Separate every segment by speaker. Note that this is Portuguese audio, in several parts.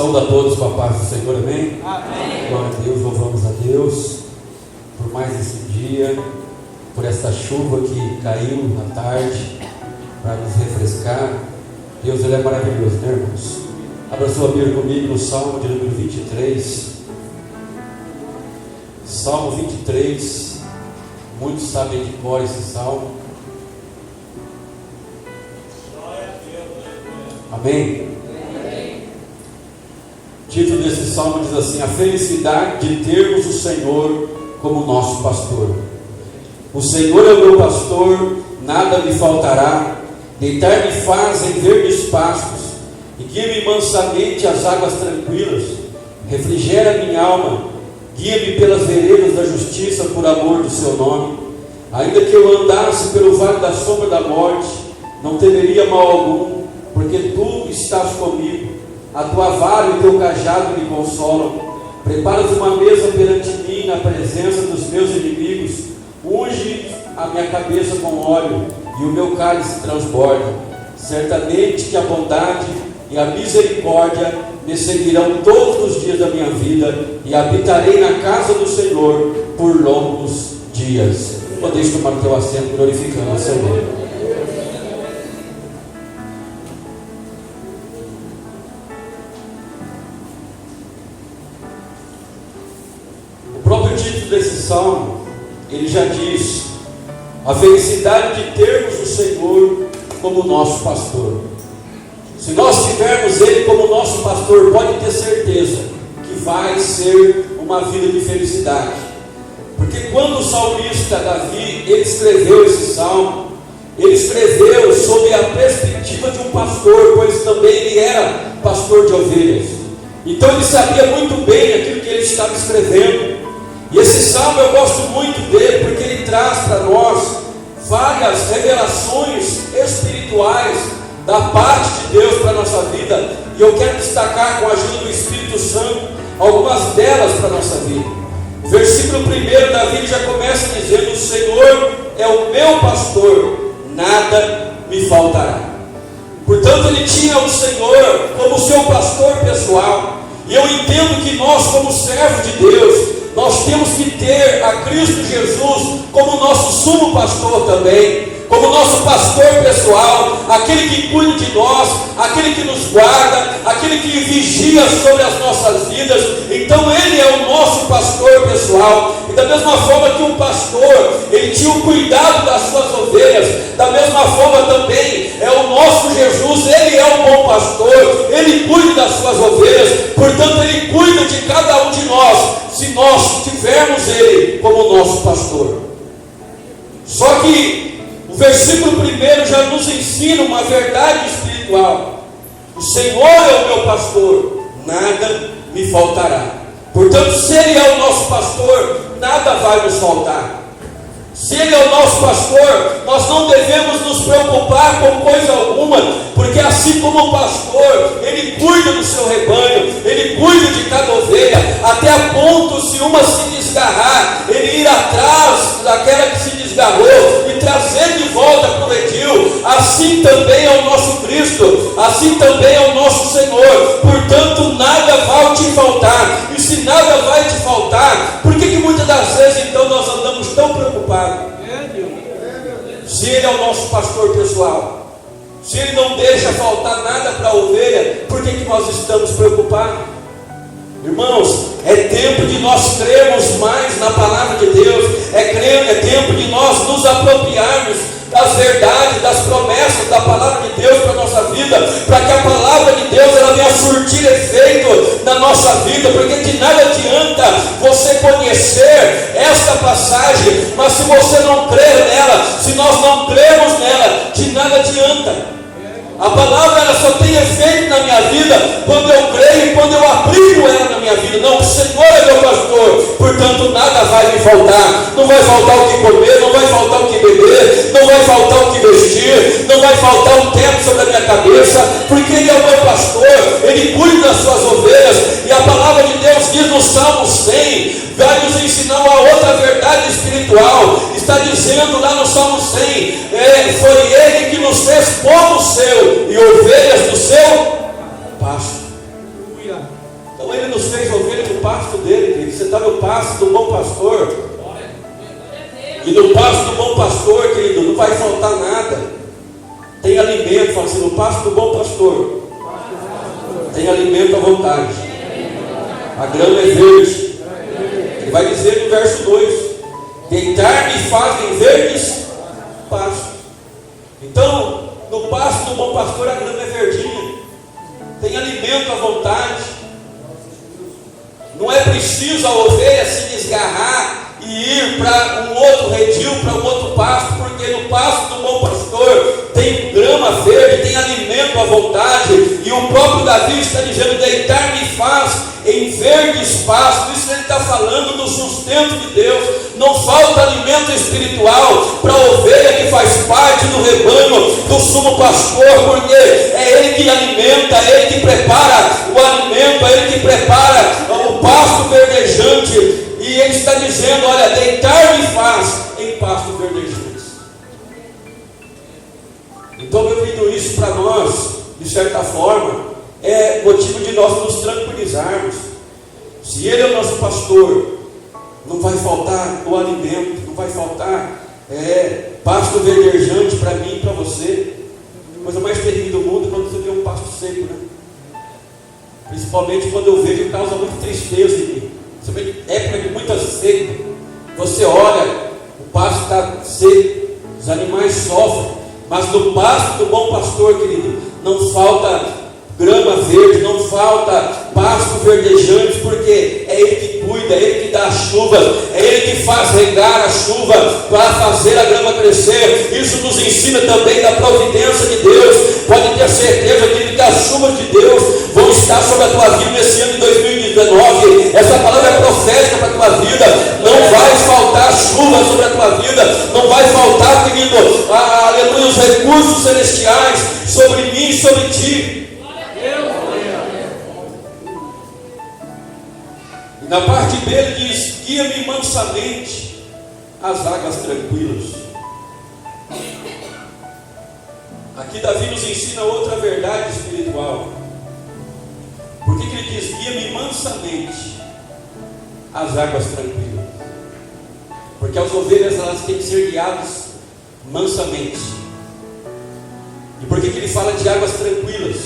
Speaker 1: Saúde a todos com a paz do Senhor, amém?
Speaker 2: Amém.
Speaker 1: Glória a Deus, louvamos a Deus por mais esse dia, por esta chuva que caiu na tarde para nos refrescar. Deus, Ele é maravilhoso, né, irmãos? Abra sua Bíblia comigo no Salmo de número 23. Salmo 23, muitos sabem de cor esse salmo. Amém? O título desse salmo diz assim: a felicidade de termos o Senhor como nosso pastor. O Senhor é o meu pastor, nada me faltará. Deitar-me faz em verdes pastos e guia-me mansamente às águas tranquilas. Refrigera minha alma, guia-me pelas veredas da justiça por amor do seu nome. Ainda que eu andasse pelo vale da sombra da morte, não temeria mal algum, porque tu estás comigo. A tua vara e o teu cajado me consolam. Preparas uma mesa perante mim na presença dos meus inimigos. Unge a minha cabeça com óleo e o meu cálice transborda. Certamente que a bondade e a misericórdia me seguirão todos os dias da minha vida, e habitarei na casa do Senhor por longos dias. Podeis tomar o teu assento glorificando o Senhor. O próprio título desse salmo, ele já diz: a felicidade de termos o Senhor como nosso pastor. Se nós tivermos Ele como nosso pastor, pode ter certeza que vai ser uma vida de felicidade. Porque quando o salmista Davi, ele escreveu esse salmo, ele escreveu sob a perspectiva de um pastor, pois também ele era pastor de ovelhas. Então ele sabia muito bem aquilo que ele estava escrevendo. E esse salmo eu gosto muito dele, porque ele traz para nós várias revelações espirituais da parte de Deus para a nossa vida. E eu quero destacar, com a ajuda do Espírito Santo, algumas delas para a nossa vida. O versículo 1, Davi já começa dizendo: o Senhor é o meu pastor, nada me faltará. Portanto, ele tinha o Senhor como seu pastor pessoal. E eu entendo que nós, como servos de Deus, nós temos que ter a Cristo Jesus como nosso sumo pastor também, como nosso pastor pessoal, aquele que cuida de nós, aquele que nos guarda, aquele que vigia sobre as nossas vidas. Então ele é o nosso pastor pessoal. E da mesma forma que um pastor, ele tinha o cuidado das suas ovelhas, da mesma forma também é o nosso Jesus. Ele é o bom pastor, ele cuida das suas ovelhas. Portanto, ele cuida de cada um de nós, se nós tivermos ele como nosso pastor. Só que o versículo 1 já nos ensina uma verdade espiritual: o Senhor é o meu pastor, nada me faltará. Portanto, se ele é o nosso pastor, nada vai nos faltar. Se ele é o nosso pastor, nós não devemos nos preocupar com coisa alguma, porque assim como o pastor, ele cuida do seu rebanho, ele cuida de cada ovelha, até a ponto, se uma se desgarrar, ele ir atrás daquela que se desgarrou e trazer de volta para o redil. Assim também é o nosso Cristo, assim também é o nosso Senhor. Portanto, nada vai te faltar. E se nada vai te faltar, por que muitas das vezes então nós andamos tão preocupados? Se ele é o nosso pastor pessoal, se ele não deixa faltar nada para a ovelha, por que nós estamos preocupados? Irmãos, é tempo de nós crermos mais na palavra de Deus, é tempo de nós nos apropriarmos das verdades, das promessas da palavra de Deus para a nossa vida, para que a palavra de Deus ela venha surtir efeito na nossa vida, porque de nada adianta você conhecer esta passagem, mas se você não crer nela, se nós não cremos nela, de nada adianta. A palavra ela só tem efeito na minha vida quando eu creio e quando eu aplico ela na minha vida. Não, o Senhor é meu pastor, portanto nada vai me faltar. Não vai faltar o que comer, não vai faltar o que beber, não vai faltar o que vestir, não vai faltar um teto sobre a minha cabeça, porque Ele é o meu pastor, Ele cuida das suas ovelhas. E a palavra de Deus diz no Salmo 100, vai nos ensinar uma outra verdade espiritual. Está dizendo lá no Salmo 100, foi Ele que nos fez povo seu e ovelhas do seu pasto. Você está no pasto do bom pastor. E no pasto do bom pastor, querido, não vai faltar nada. Tem alimento, fala assim, no pasto do bom pastor tem alimento à vontade. A grama é verde. Ele vai dizer no verso 2: deitar-me fazem verdes pastos. Então, no pasto do bom pastor a grama é verdinha. Tem alimento à vontade. Não é preciso a ovelha se desgarrar e ir para um outro redil, para um outro pasto, porque no pasto do bom pastor tem grama verde, tem alimento à vontade. E o próprio Davi está dizendo: deitar-me faz em verdes pastos. Isso ele está falando do sustento de Deus. Não falta alimento espiritual para a ovelha que faz parte do rebanho do sumo pastor, porque é ele que alimenta, é ele que prepara o alimento, é ele que prepara o pasto verdejante. E ele está dizendo: olha, deitar-me faz em pasto verdejante. Então, meu querido, isso para nós, de certa forma, é motivo de nós nos tranquilizarmos. Se ele é o nosso pastor, não vai faltar o alimento, não vai faltar pasto verdejante para mim e para você. A coisa mais terrível do mundo é quando você vê um pasto seco, né? Principalmente quando eu vejo, causa muita tristeza em mim. Você vê época de muita seca, você olha, o pasto está seco, os animais sofrem, mas no pasto do bom pastor, querido, não falta grama verde, não falta pasto verdejante, porque é ele que cuida, é ele que dá a chuva, é ele que faz regar a chuva para fazer a grama crescer. Isso nos ensina também da providência de Deus. Pode ter certeza, querido, que as chuvas de Deus vão estar sobre a tua vida nesse ano de 2019. Essa palavra é profética para a tua vida. Não vai faltar chuva sobre a tua vida, não vai faltar, querido, aleluia, os recursos celestiais sobre mim e sobre ti. E na parte B ele diz: guia-me mansamente às águas tranquilas. Aqui Davi nos ensina outra verdade espiritual. Por que ele diz: guia-me mansamente às águas tranquilas? Porque as ovelhas, elas têm que ser guiadas mansamente. E por que ele fala de águas tranquilas?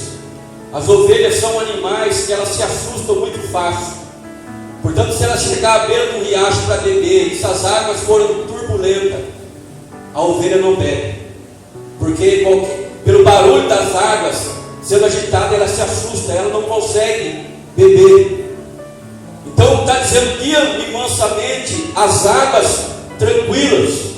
Speaker 1: As ovelhas são animais que elas se assustam muito fácil. Portanto, se ela chegar à beira do riacho para beber, e se as águas forem turbulentas, a ovelha não bebe. Porque pelo barulho das águas sendo agitada, ela se assusta, ela não consegue beber. Então está dizendo: guia-me mansamente às águas tranquilas.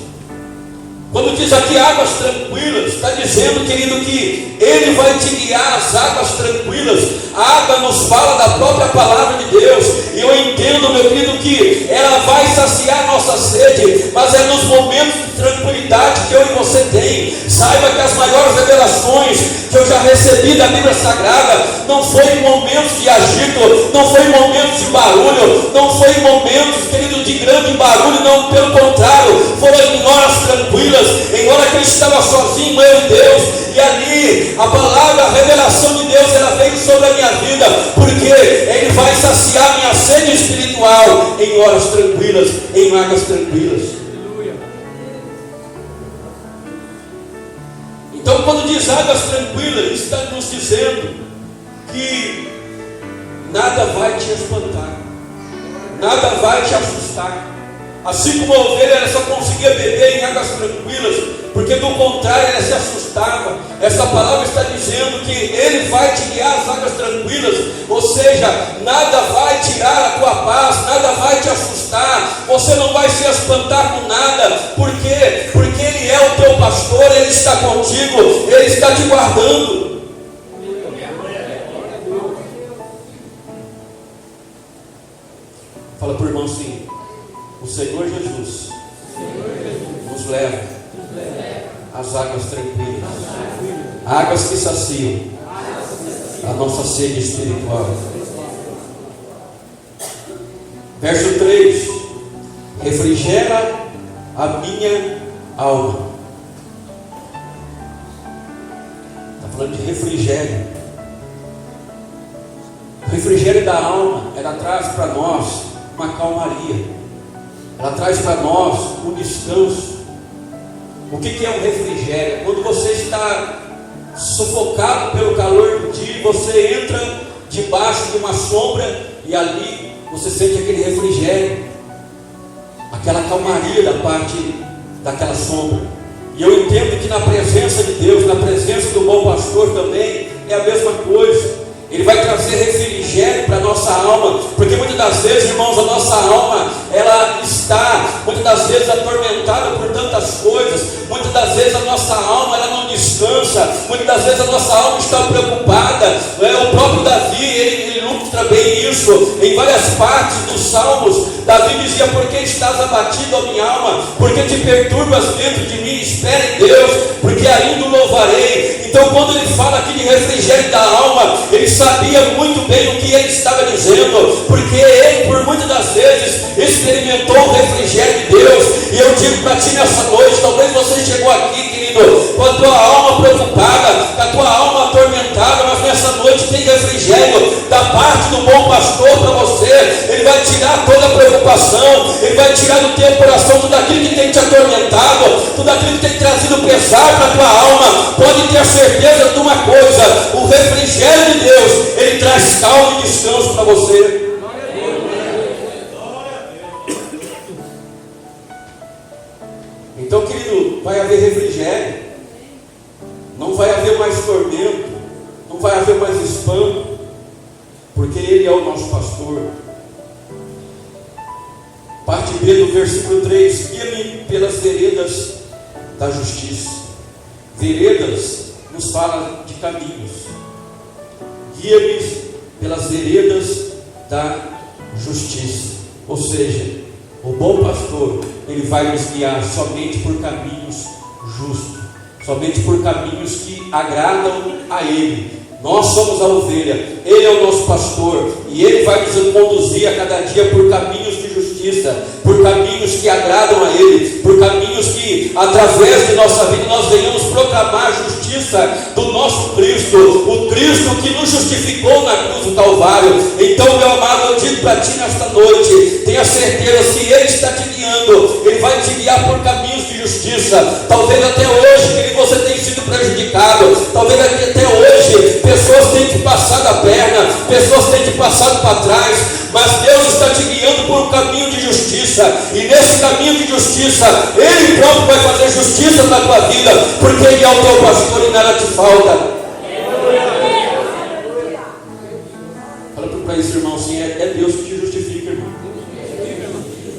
Speaker 1: Quando diz aqui águas tranquilas, está dizendo, querido, que ele vai te guiar às águas tranquilas. A água nos fala da própria palavra de Deus. E eu entendo, meu querido, que ela vai saciar nossa sede, mas é nos momentos de tranquilidade que eu e você tem. Saiba que as maiores revelações que eu já recebi da Bíblia Sagrada não foi em momentos de agito, não foi em momentos de barulho, não foi em momentos, querido, de grande barulho, não, pelo contrário, foram em horas tranquilas, em hora que ele estava sozinho, eu e Deus. E ali a palavra, a revelação de Deus, ela veio sobre a minha vida, porque ele vai saciar minha sede espiritual em horas tranquilas, em águas tranquilas. Então, quando diz águas tranquilas, ele está nos dizendo que nada vai te espantar, nada vai te assustar. Assim como a ovelha, ela só conseguia beber em águas tranquilas, porque do contrário ela se assustava. Essa palavra está dizendo que ele vai te guiar às águas tranquilas, ou seja, nada vai tirar a tua paz, nada vai te assustar, você não vai se espantar com nada. Por quê? Porque ele é o teu pastor, ele está contigo, ele está te guardando. Fala para o irmão assim: o Senhor Jesus nos leva às águas tranquilas, águas que saciam a nossa sede espiritual. Verso 3: refrigera a minha alma. Está falando de refrigério. O refrigério da alma, ela traz para nós uma calmaria, ela traz para nós um descanso. O que é um refrigério? Quando você está sufocado pelo calor do dia, você entra debaixo de uma sombra e ali você sente aquele refrigério, aquela calmaria da parte daquela sombra. E eu entendo que na presença de Deus, na presença do bom pastor também é a mesma coisa. Ele vai trazer refrigério para a nossa alma, porque muitas das vezes, irmãos, a nossa alma, ela está muitas das vezes atormentada por tantas coisas. Muitas das vezes a nossa alma, ela não descansa. Muitas das vezes a nossa alma está preocupada. O próprio Davi, ele ilustra bem isso em várias partes dos Salmos. Davi dizia: por que estás abatido, a minha alma? Por que te perturbas dentro de mim? Espera em Deus, porque ainda o louvarei. Então, quando ele fala aqui de refrigério da alma, ele sabia muito bem o que ele estava dizendo, porque ele, por muitas das vezes, experimentou o refrigério de Deus. E eu digo para ti nessa noite, talvez você chegou aqui, querido, com a tua alma preocupada, com a tua alma atormentada, mas nessa noite tem refrigério da parte do bom pastor para você. Ele vai tirar toda a preocupação, ele vai tirar do teu coração tudo aquilo que tem te atormentado, tudo aquilo que tem trazido pesar para a tua alma. Pode ter certeza de uma coisa: o refrigério de Deus, ele traz calma e descanso para você. Então, querido, vai haver refrigério, não vai haver mais tormento, não vai haver mais espanto, porque Ele é o nosso pastor. Parte B do versículo 3: guia-me pelas veredas da justiça. Veredas nos fala de caminhos. Guia-me pelas veredas da justiça. Ou seja, o bom pastor, ele vai nos guiar somente por caminhos justos, somente por caminhos que agradam a Ele. Nós somos a ovelha, Ele é o nosso pastor, e Ele vai nos conduzir a cada dia por caminhos de justiça, por caminhos que agradam a Ele, por caminhos que, através de nossa vida, nós venhamos proclamar a justiça do nosso Cristo, o Cristo que nos justificou na cruz do Calvário. Então, meu amado, eu digo para ti nesta noite, tenha certeza, se Ele está te guiando, Ele vai te guiar por caminhos de justiça. Talvez até hoje você tenha sido prejudicado, talvez até hoje pessoas têm te passado a perna, pessoas têm te passado para trás, mas Deus está te guiando por um caminho de justiça, e nesse caminho de justiça, Ele próprio vai fazer justiça na tua vida, porque Ele é o teu pastor e nada te falta. Fala para esse irmão assim: é Deus que te justifica, irmão.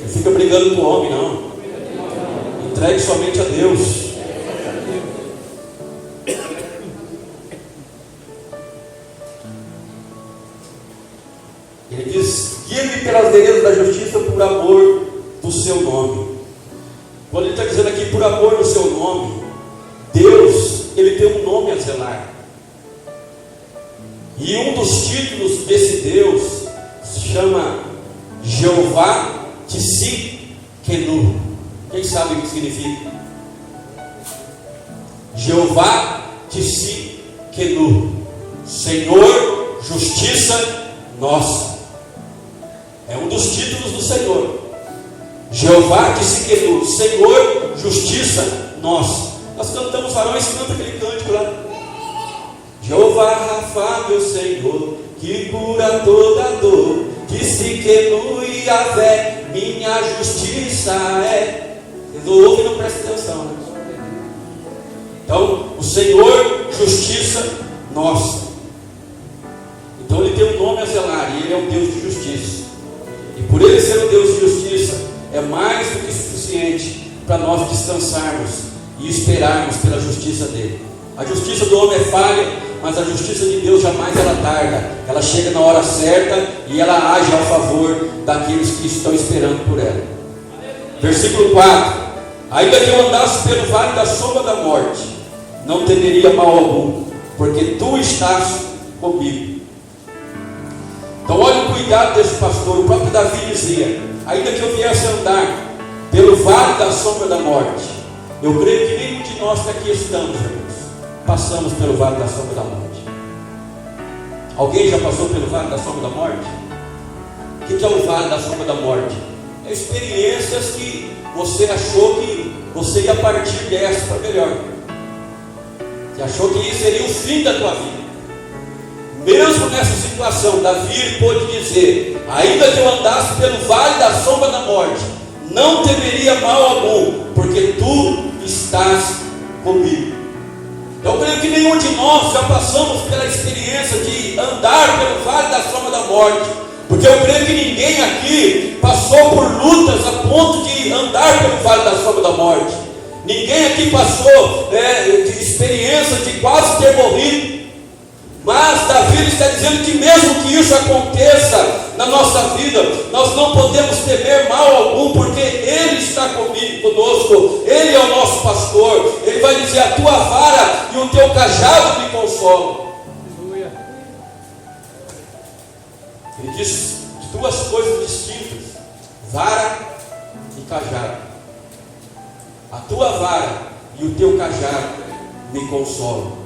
Speaker 1: Não fica brigando com o homem, não. Entregue somente a Deus. Ele diz: guia-me pelas veredas da justiça por amor do seu nome. Quando ele está dizendo aqui por amor do seu nome, Deus, ele tem um nome a zelar. E um dos títulos desse Deus se chama Jeová Tsidkenu. Quem sabe o que significa? Jeová Tsidkenu, Senhor, justiça nossa. É um dos títulos do Senhor. Jeová Tsidkenu, Senhor, justiça nossa. Nós cantamos, varões, canta aquele cântico lá. Jeová Rafa, meu Senhor, que cura toda dor. Tsidkenu Yahvé, minha justiça é. Vocês não ouvem e não prestam atenção, né? Então, o Senhor, justiça nossa. Então ele tem um nome a zelar, e Ele é um Deus de justiça. E por Ele ser um Deus de justiça, é mais do que suficiente para nós descansarmos e esperarmos pela justiça dEle. A justiça do homem é falha, mas a justiça de Deus jamais ela tarda. Ela chega na hora certa e ela age ao favor daqueles que estão esperando por ela. Versículo 4: ainda que eu andasse pelo vale da sombra da morte, não temeria mal algum, porque Tu estás comigo. Então olha o cuidado desse pastor. O próprio Davi dizia: ainda que eu viesse andar pelo vale da sombra da morte, eu creio que nenhum de nós que aqui estamos, irmãos, passamos pelo vale da sombra da morte. Alguém já passou pelo vale da sombra da morte? O que é o vale da sombra da morte? É experiências que você achou que você ia partir dessa para melhor. Você achou que isso seria o fim da tua vida. Mesmo nessa situação, Davi pôde dizer: ainda que eu andasse pelo vale da sombra da morte, não temeria mal algum, porque tu estás comigo. Eu creio que nenhum de nós já passamos pela experiência de andar pelo vale da sombra da morte, porque eu creio que ninguém aqui passou por lutas a ponto de andar pelo vale da sombra da morte. Ninguém aqui passou de experiência de quase ter morrido. Mas Davi está dizendo que mesmo que isso aconteça na nossa vida, nós não podemos temer mal algum, porque Ele está conosco, Ele é o nosso pastor. Ele vai dizer: a tua vara e o teu cajado me consolam. Ele diz duas coisas distintas: vara e cajado. A tua vara e o teu cajado me consolam.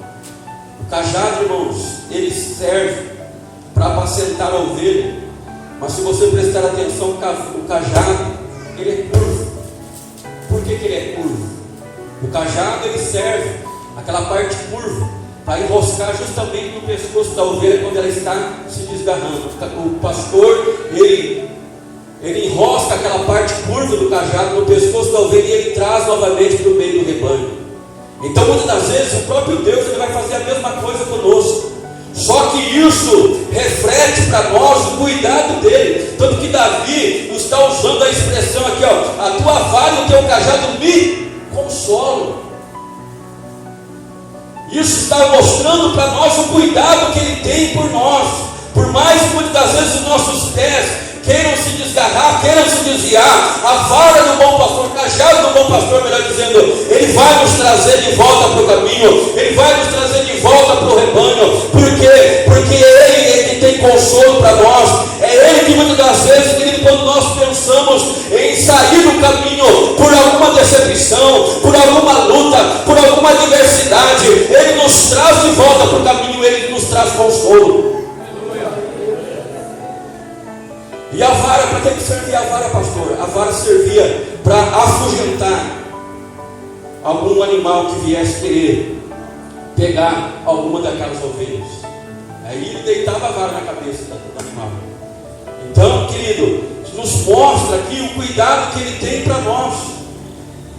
Speaker 1: O cajado, irmãos, ele serve para apacentar a ovelha, mas se você prestar atenção, o cajado, ele é curvo. Por que ele é curvo? O cajado, ele serve, aquela parte curva, para enroscar justamente no pescoço da ovelha quando ela está se desgarrando. O pastor, ele enrosca aquela parte curva do cajado no pescoço da ovelha e ele traz novamente para o meio do rebanho. Então, muitas das vezes, o próprio Deus ele vai fazer a mesma coisa conosco. Só que isso reflete para nós o cuidado dele. Tanto que Davi está usando a expressão aqui, ó: a tua vara e o teu cajado me consolam. Isso está mostrando para nós o cuidado que ele tem por nós. Por mais que muitas das vezes os nossos pés queiram se desgarrar, queiram se desviar, a vara do bom pastor, o cajado do bom pastor, melhor dizendo, ele vai nos trazer de volta para o caminho, ele vai nos trazer de volta para o rebanho. Por quê? Porque Ele é que tem consolo para nós. É Ele que muitas das vezes, querido, quando nós pensamos em sair do caminho por alguma decepção, por alguma luta, por alguma adversidade, Ele nos traz de volta para o caminho, Ele nos traz consolo. E a vara, para que servia a vara, pastor? A vara servia para afugentar algum animal que viesse querer pegar alguma daquelas ovelhas. Aí ele deitava a vara na cabeça do animal. Então, querido, nos mostra aqui o cuidado que ele tem para nós.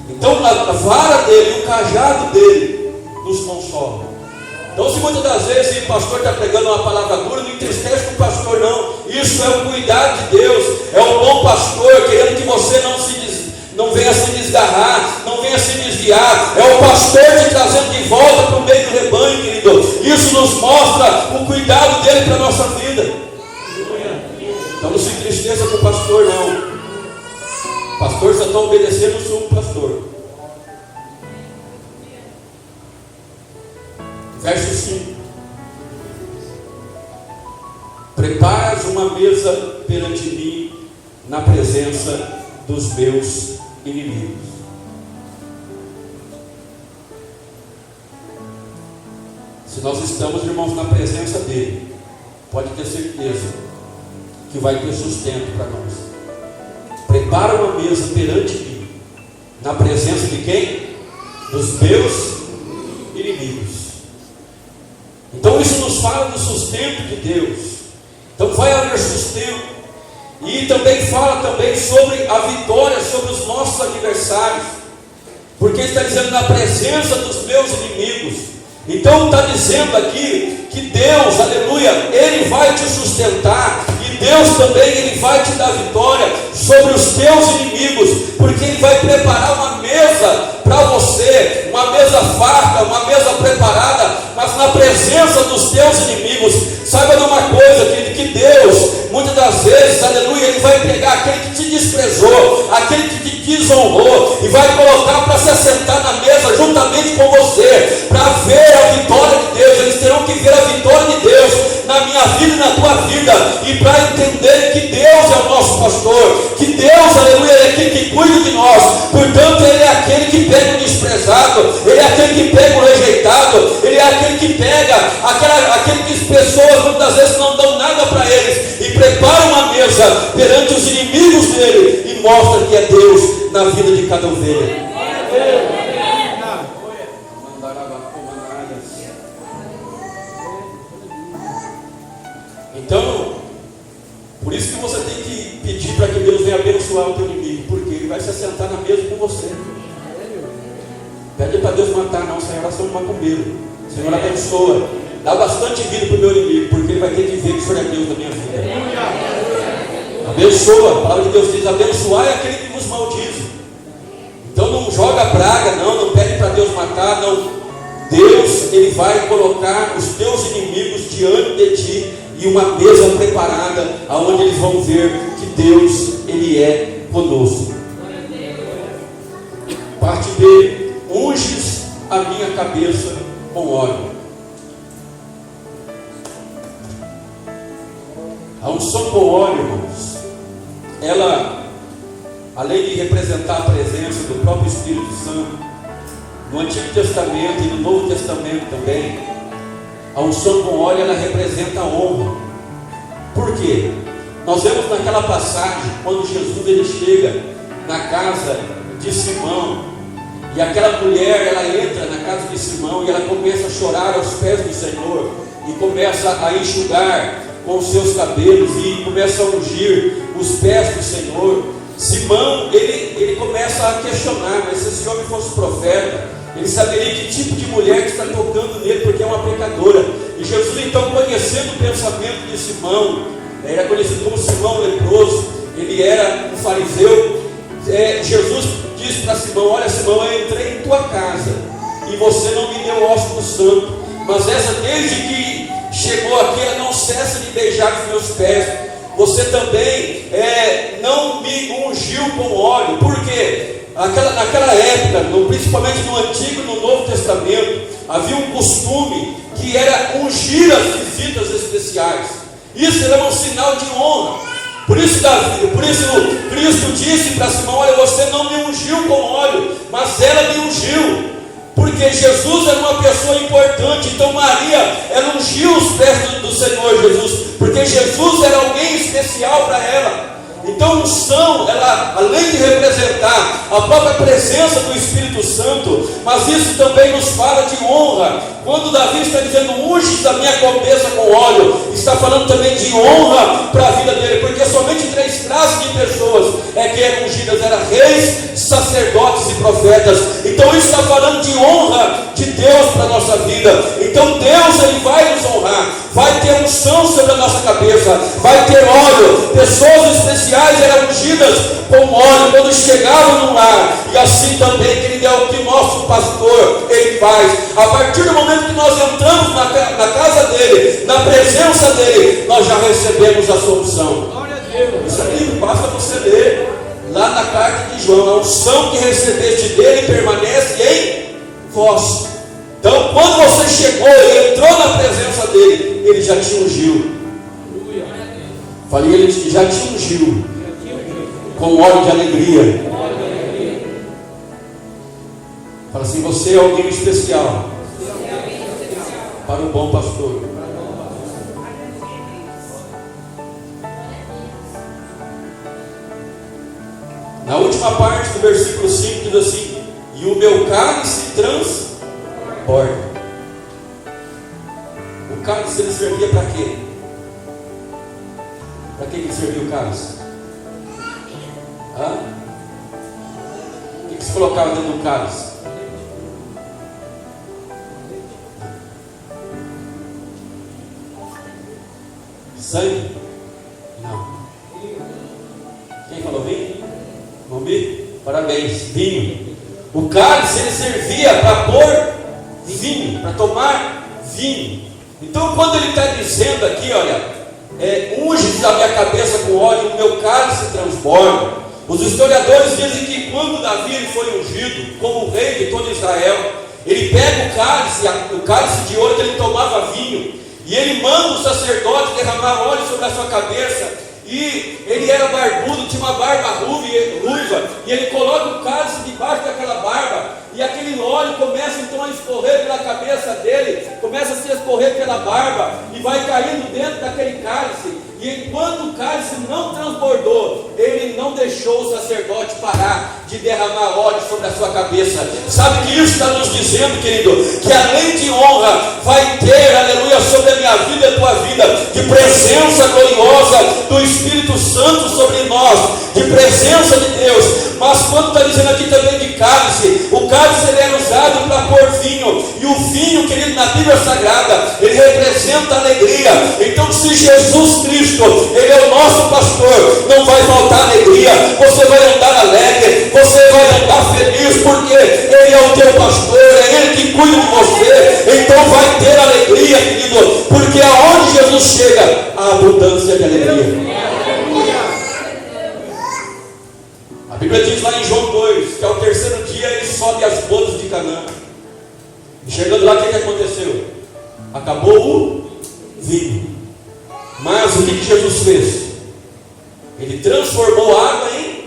Speaker 1: Então, a vara dele, o cajado dele, nos consola. Então, se muitas das vezes o pastor está pregando uma palavra dura, não entristece com o pastor, não. Isso é o cuidado de Deus, é o bom pastor querendo que você não venha se desgarrar, não venha se desviar. É o pastor te trazendo de volta para o meio do rebanho, querido. Isso nos mostra o cuidado dele para a nossa vida. Então não se entristeça com o pastor, não. O pastor só está obedecendo o seu pastor. Verso 5: preparas uma mesa perante mim na presença dos meus inimigos. Se nós estamos, irmãos, na presença dele, pode ter certeza que vai ter sustento para nós. Prepara uma mesa perante mim na presença de quem? Dos meus inimigos. Então isso nos fala do sustento de Deus. Então vai haver sustento. E também fala sobre a vitória sobre os nossos adversários. Porque está dizendo na presença dos meus inimigos. Então está dizendo aqui que Deus, aleluia, Ele vai te sustentar. E Deus também, Ele vai te dar vitória sobre os teus inimigos. Porque Ele vai preparar uma mesa para você, uma mesa farta, uma mesa preparada, mas na presença dos teus inimigos. Saiba de uma coisa, querido, que Deus, muitas das vezes, aleluia, Ele vai pegar aquele que te desprezou, aquele que te desonrou, e vai colocar para se assentar na mesa juntamente com você, para ver a vitória de Deus. Eles terão que ver a vitória de Deus na minha vida e na tua vida, e para entender que Deus é o nosso pastor, que Deus, aleluia, é aquele que cuida de nós. Portanto, Ele é aquele que pega o desprezado, Ele é aquele que pega o rejeitado, Ele é aquele que pega aquele que as pessoas muitas vezes não dão nada para eles, e prepara uma mesa cabeça perante os inimigos dele e mostra que é Deus na vida de cada ovelha. Então, por isso que você tem que pedir para que Deus venha abençoar o teu inimigo, porque ele vai se assentar na mesa com você. Pede para Deus matar, não, sem oração de macumbeiro. Senhor, abençoa, dá bastante vida para o meu inimigo, porque ele vai ter que ver que o Senhor é Deus na minha vida. Abençoa, a palavra de Deus diz: abençoar é aquele que vos maldiz. Então não joga praga, não pede para Deus matar, não. Deus, ele vai colocar os teus inimigos diante de ti e uma mesa preparada, aonde eles vão ver que Deus, ele é conosco. Parte B: unges a minha cabeça com óleo. A unção com óleo, irmãos, ela, além de representar a presença do próprio Espírito Santo, no Antigo Testamento e no Novo Testamento também, a unção com óleo, ela representa a honra. Por quê? Nós vemos naquela passagem, quando Jesus ele chega na casa de Simão, e aquela mulher, ela entra na casa de Simão e ela começa a chorar aos pés do Senhor, e começa a enxugar com os seus cabelos, e começa a ungir os pés do Senhor. Simão, ele começa a questionar: mas se esse homem fosse profeta, ele saberia que tipo de mulher que está tocando nele, porque é uma pecadora. E Jesus, então, conhecendo o pensamento de Simão, era conhecido como Simão leproso, ele era um fariseu. Jesus disse para Simão: olha, Simão, eu entrei em tua casa e você não me deu ósculo santo, mas essa, desde que chegou aqui, ela não cessa de beijar os meus pés. Você também não me ungiu com óleo. Por quê? Naquela época, principalmente no Antigo e no Novo Testamento, havia um costume que era ungir as visitas especiais. Isso era um sinal de honra. Por isso Cristo disse para Simão: olha, você não me ungiu com óleo, mas ela me ungiu. Porque Jesus era uma pessoa importante. Então Maria, ela ungiu os pés do Senhor Jesus, porque Jesus era alguém especial para ela. Então unção, ela, além de representar a própria presença do Espírito Santo, mas isso também nos fala de honra. Quando Davi está dizendo: unge a minha cabeça com óleo, está falando também de honra para a vida dele, porque somente 3 classes de pessoas que eram ungidas: eram reis, sacerdotes e profetas. Então isso está falando de honra de Deus para a nossa vida. Então Deus, ele vai nos honrar, vai ter unção sobre a nossa cabeça, vai ter óleo. Pessoas especiais eram ungidas com óleo quando chegavam no lar. E assim também, querido, é o que nosso pastor ele faz. A partir do momento que nós entramos na casa dele, na presença dele, nós já recebemos a sua unção. Isso aqui basta você ler lá na carta de João: a unção que recebeste dele permanece em vós. Então, quando você chegou e entrou na presença dele, ele já te ungiu. Falei, ele já te ungiu com óleo de alegria. Fala assim: você é alguém especial para o bom pastor. Na última parte do versículo 5 diz assim: e o meu cálice transborda. O cálice ele servia para quê? Para que ele servia o cálice? O que se colocava dentro do cálice? Sangue? Não. Quem falou vinho? Mombi? Parabéns, vinho. O cálice ele servia para pôr vinho, para tomar vinho. Então quando ele está dizendo aqui, olha, unge a minha cabeça com óleo, o meu cálice transborda. Os historiadores dizem que quando Davi ele foi ungido como rei de todo Israel, ele pega o cálice de ouro que ele tomava vinho, e ele manda o sacerdote derramar óleo sobre a sua cabeça. E ele era barbudo, tinha uma barba ruiva, e ele coloca o cálice debaixo daquela barba, e aquele óleo começa então a escorrer pela cabeça dele, começa a se escorrer pela barba, e vai caindo dentro daquele cálice. E enquanto o cálice não transbordou, ele não deixou o sacerdote parar de derramar óleo sobre a sua cabeça. Sabe que isso está nos dizendo, querido? Que além de honra, vai ter, aleluia, sobre a minha vida e a tua vida, de presença gloriosa do Espírito Santo sobre nós, de presença de Deus. Mas quando está dizendo aqui também de cálice, o cálice ele era usado para pôr vinho, e o vinho, querido, na Bíblia Sagrada, ele representa alegria. Então, se Jesus Cristo, ele é o nosso pastor, não vai faltar alegria, você vai andar alegre, você vai andar feliz, porque ele é o teu pastor, é ele que cuida de você. Então vai ter alegria, querido, porque aonde Jesus chega, há abundância de alegria. A Bíblia diz lá em João 2, que ao terceiro dia ele sobe às bodas de Canaã. E chegando lá, o que aconteceu? Acabou o vinho. Mas o que Jesus fez? Ele transformou água em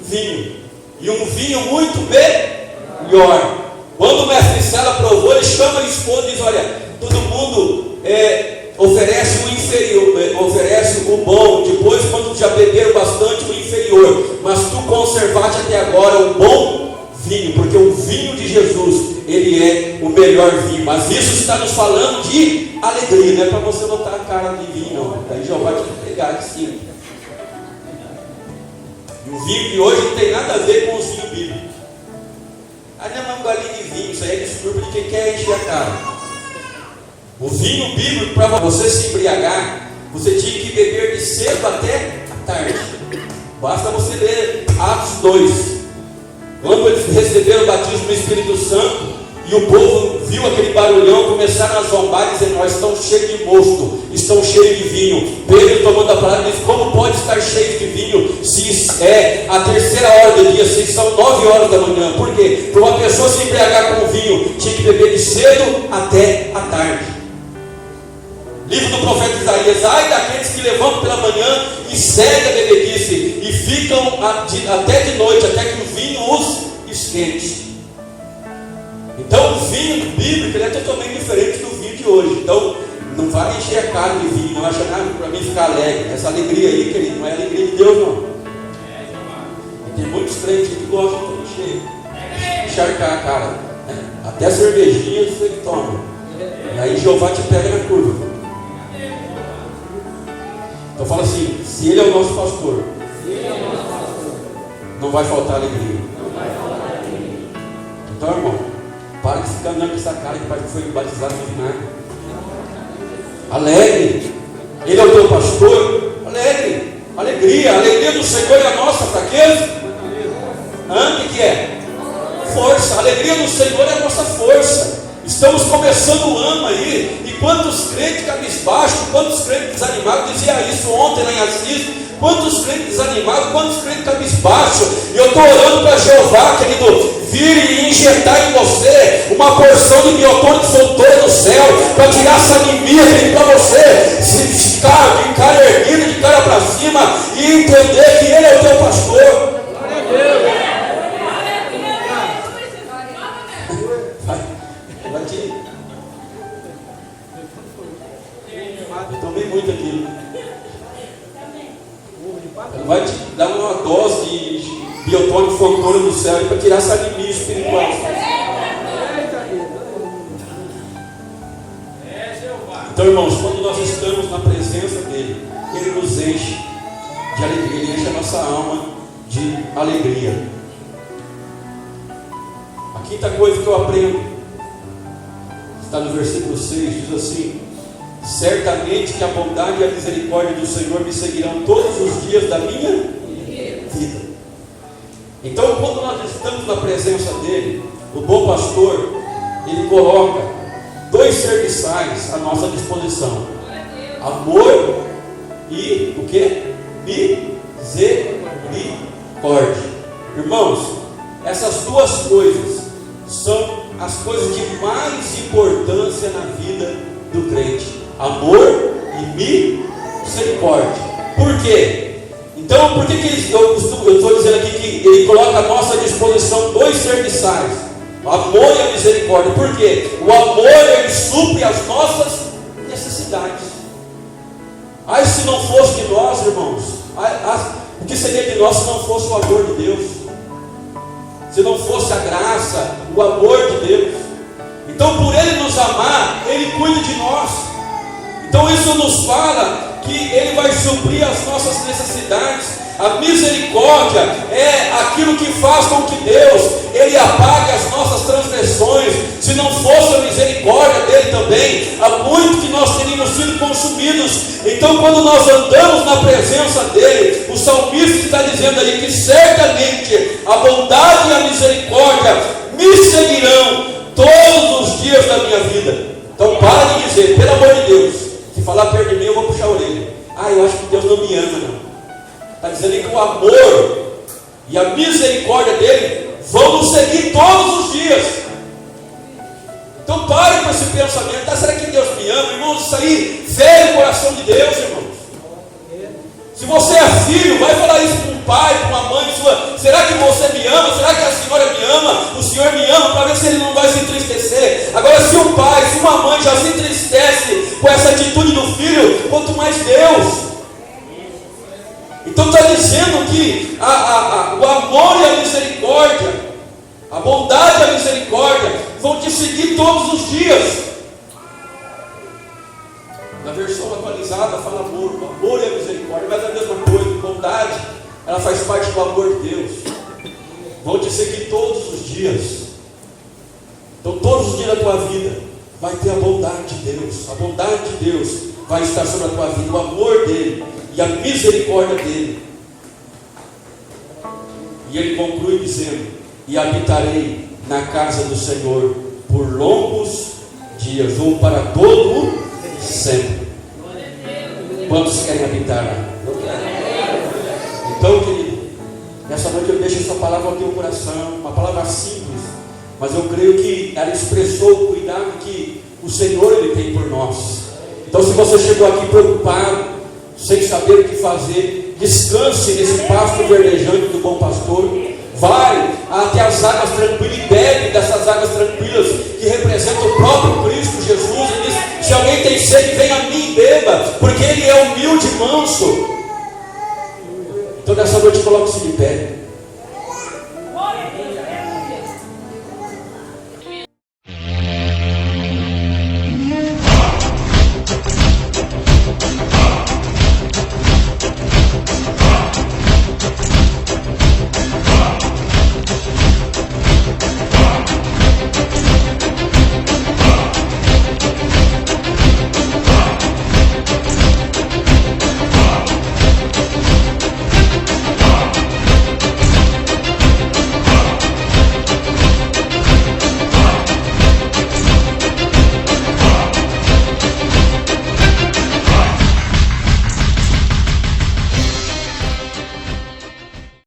Speaker 1: vinho. E um vinho muito melhor. Quando o mestre Sala provou, ele chama a esposa e diz: olha, todo mundo oferece o inferior, oferece o bom, depois quando já beberam bastante, o inferior. Mas tu conservaste até agora o bom vinho, porque o vinho de Jesus, ele é o melhor vinho. Mas isso está nos falando de alegria, não é para você botar a cara de vinho, não. Daí já vai te pegar aqui sim. E o vinho de hoje não tem nada a ver com os vinhos bíblicos. Ah, não é um galinho de vinho, isso aí é desculpa de quem quer encher a cara. O vinho bíblico, para você se embriagar, você tinha que beber de cedo até a tarde. Basta você ler Atos 2. Quando eles receberam o batismo do Espírito Santo, e o povo viu aquele barulhão, começaram a zombar, dizendo: nós estamos cheios de mosto, estão cheios de vinho. Pedro, tomando a palavra, disse: como pode estar cheio de vinho, se é a terceira hora do dia, se são 9 horas da manhã? Por quê? Para uma pessoa se embriagar com vinho, tinha que beber de cedo até a tarde. Livro do profeta Isaías: ai daqueles que levantam pela manhã e seguem a bebedice, e ficam até de noite, até que o vinho os esquente. Então o vinho bíblico ele é totalmente diferente do vinho de hoje. Então não vai encher a cara de vinho, não acha nada para mim ficar alegre. Essa alegria aí, querido, não é alegria de Deus, não. Tem muitos crentes que gostam de encher, encharcar a cara. Até cervejinha você toma. E aí Jeová te pega na curva. Então fala assim: se ele é o nosso pastor, não vai faltar alegria. Então, irmão, para de ficar andando com essa cara que parece que foi batizado no vinagre. Alegre. Ele é o teu pastor. Alegre. Alegria. A alegria do Senhor é a nossa fraqueza. O que é? Força. A alegria do Senhor é a nossa força. Estamos começando o ano aí. E quantos crentes cabisbaixos, quantos crentes desanimados, dizia isso ontem lá em Assis. Quantos crentes desanimados, quantos crentes cabisbaixos. E eu estou orando para Jeová, querido, vir e injetar em você uma porção de biotônico de soltura do céu, para tirar essa anemia, para você se ficar de cara erguida, de cara para cima, e entender que Ele é o teu pastor. Eu tomei muito aquilo. Vai te dar uma dose de biotônico fontura do céu para tirar essa anemia espiritual. Então, irmãos, quando nós estamos na presença dele, ele nos enche de alegria, ele enche a nossa alma de alegria. A quinta coisa que eu aprendo está no versículo 6, diz assim: certamente que a bondade e a misericórdia do Senhor me seguirão todos os dias da minha vida. Então, quando nós estamos na presença dele, o bom pastor, ele coloca 2 serviçais à nossa disposição: amor e o que? Misericórdia. Irmãos, essas duas coisas são as coisas de mais importância na vida do crente: amor e misericórdia. Por quê? Então, por que eu estou dizendo aqui que ele coloca à nossa disposição 2 serviçais: o amor e a misericórdia? Por quê? O amor, ele supre as nossas necessidades. Ai, se não fosse o amor de Deus, se não fosse a graça, o amor de Deus. Então, por Ele nos amar, Ele cuida de nós. Então isso nos fala que Ele vai suprir as nossas necessidades. A misericórdia é aquilo que faz com que Deus, Ele apague as nossas transgressões. Se não fosse a misericórdia dEle também, há muito que nós teríamos sido consumidos. Então, quando nós andamos na presença dEle, o salmista está dizendo ali que certamente a bondade e a misericórdia me seguirão todos os dias da minha vida. Então para de dizer, pelo amor de Deus, se falar perto de mim eu vou puxar a orelha. Eu acho que Deus não me ama, não. Está dizendo que o amor e a misericórdia dele vão nos seguir todos os dias. Então pare com esse pensamento. Será que Deus me ama? Irmãos, isso aí fere o coração de Deus, irmãos. Se você é filho, vai falar isso para um pai, para uma mãe sua. Será que você me ama? Será que a senhora me ama? O senhor me ama? Para ver se ele não vai se entristecer. Agora, se um pai, se uma mãe já se entristece com essa atitude do filho, quanto mais Deus. Então está dizendo que o amor e a misericórdia, a bondade e a misericórdia vão te seguir todos os dias. Na versão atualizada fala amor, o amor e a misericórdia, mas é a mesma coisa. Bondade, ela faz parte do amor de Deus. Vão te seguir todos os dias. Então todos os dias da tua vida vai ter a bondade de Deus. A bondade de Deus vai estar sobre a tua vida, o amor dele e a misericórdia dele. E ele conclui dizendo: e habitarei na casa do Senhor por longos dias, ou para todo sempre. Quantos querem habitar lá? Eu quero. Então, querido, nessa noite eu deixo essa palavra ao teu coração, uma palavra simples, mas eu creio que ela expressou o cuidado que o Senhor Ele tem por nós. Então, se você chegou aqui preocupado, sem saber o que fazer, descanse nesse pasto verdejante do bom pastor. Vai até as águas tranquilas e bebe dessas águas tranquilas que representam o próprio Cristo Jesus. Ele diz: se alguém tem sede, venha a mim e beba, porque Ele é humilde e manso. Então nessa noite coloque-se de pé.